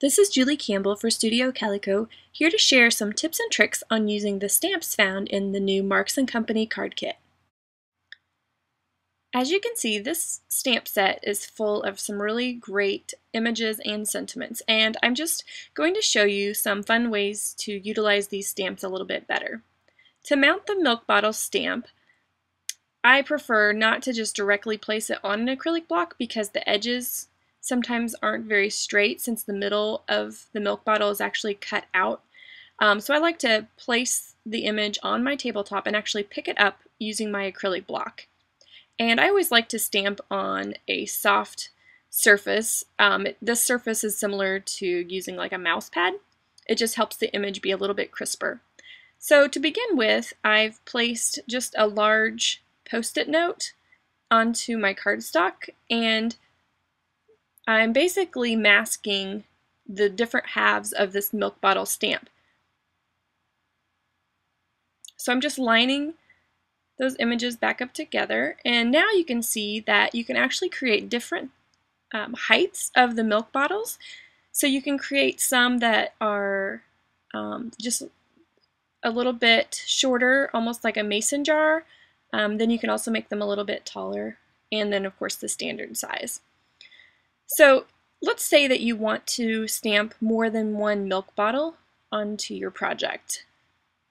This is Julie Campbell for Studio Calico, here to share some tips and tricks on using the stamps found in the new Marks & Company card kit. As you can see, this stamp set is full of some really great images and sentiments, and I'm just going to show you some fun ways to utilize these stamps a little bit better. To mount the milk bottle stamp, I prefer not to just directly place it on an acrylic block because the edges sometimes aren't very straight since the middle of the milk bottle is actually cut out. So I like to place the image on my tabletop and actually pick it up using my acrylic block. And I always like to stamp on a soft surface. This surface is similar to using like a mouse pad. It just helps the image be a little bit crisper. So to begin with, I've placed just a large Post-it note onto my cardstock, and I'm basically masking the different halves of this milk bottle stamp. So I'm just lining those images back up together, and now you can see that you can actually create different heights of the milk bottles. So you can create some that are just a little bit shorter, almost like a mason jar. Then you can also make them a little bit taller, and then of course the standard size. So let's say that you want to stamp more than one milk bottle onto your project.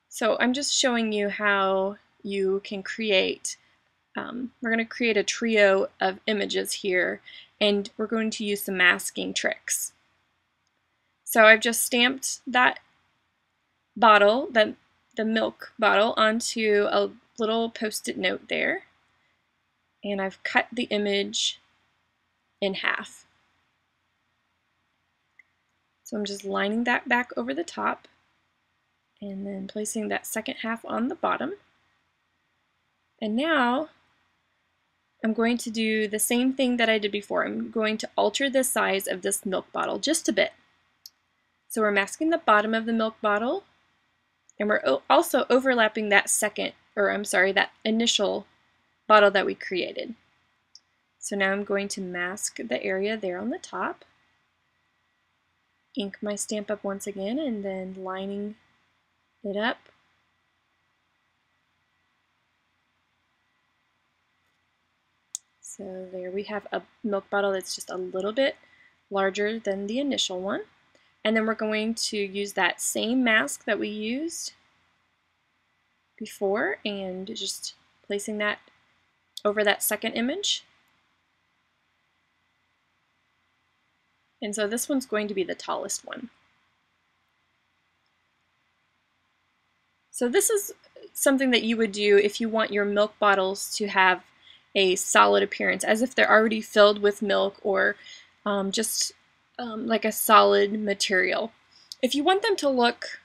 So I'm just showing you how you can create, we're going to create a trio of images here, and we're going to use some masking tricks. So I've just stamped that bottle, the milk bottle, onto a little Post-it note there, and I've cut the image in half. So I'm just lining that back over the top and then placing that second half on the bottom. And now I'm going to do the same thing that I did before. I'm going to alter the size of this milk bottle just a bit. So we're masking the bottom of the milk bottle, and we're also overlapping that that initial bottle that we created. So now I'm going to mask the area there on the top, ink my stamp up once again, and then lining it up. So there we have a milk bottle that's just a little bit larger than the initial one. And then we're going to use that same mask that we used before and just placing that over that second image. And so this one's going to be the tallest one. So this is something that you would do if you want your milk bottles to have a solid appearance, as if they're already filled with milk or like a solid material. If you want them to look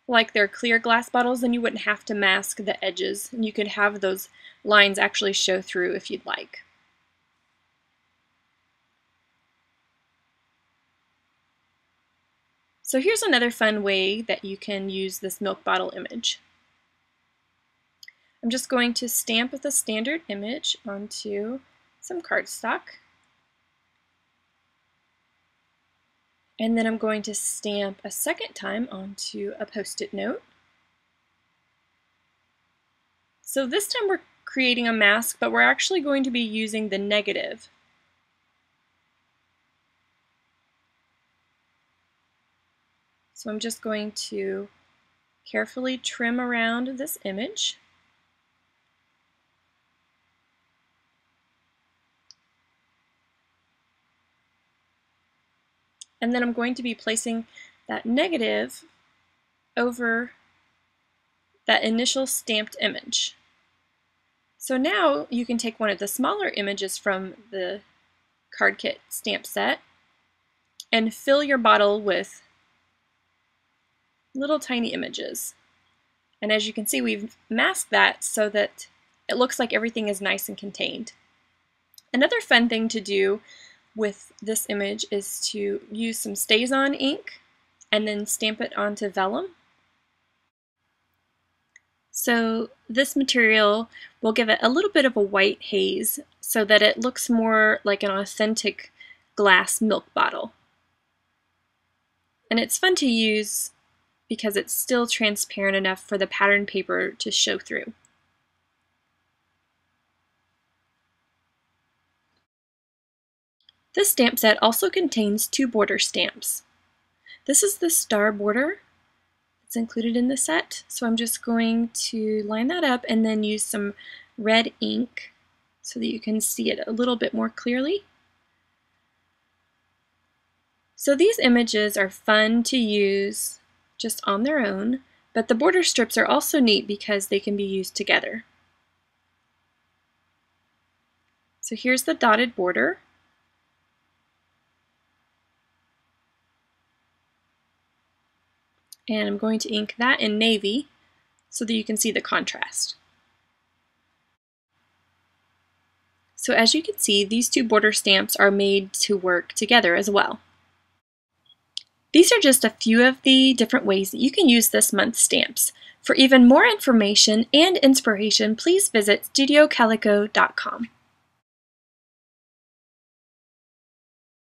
like they're clear glass bottles, then you wouldn't have to mask the edges, and you could have those lines actually show through if you'd like. So here's another fun way that you can use this milk bottle image. I'm just going to stamp the standard image onto some cardstock. And then I'm going to stamp a second time onto a Post-it note. So this time we're creating a mask, but we're actually going to be using the negative. So I'm just going to carefully trim around this image. And then I'm going to be placing that negative over that initial stamped image. So now you can take one of the smaller images from the card kit stamp set and fill your bottle with little tiny images. And as you can see, we've masked that so that it looks like everything is nice and contained. Another fun thing to do with this image is to use some StazOn ink and then stamp it onto vellum. So this material will give it a little bit of a white haze so that it looks more like an authentic glass milk bottle. And it's fun to use because it's still transparent enough for the pattern paper to show through. This stamp set also contains 2 border stamps. This is the star border that's included in the set, so I'm just going to line that up and then use some red ink so that you can see it a little bit more clearly. So these images are fun to use just on their own, but the border strips are also neat because they can be used together. So here's the dotted border. And I'm going to ink that in navy so that you can see the contrast. So as you can see, these 2 border stamps are made to work together as well. These are just a few of the different ways that you can use this month's stamps. For even more information and inspiration, please visit studiocalico.com.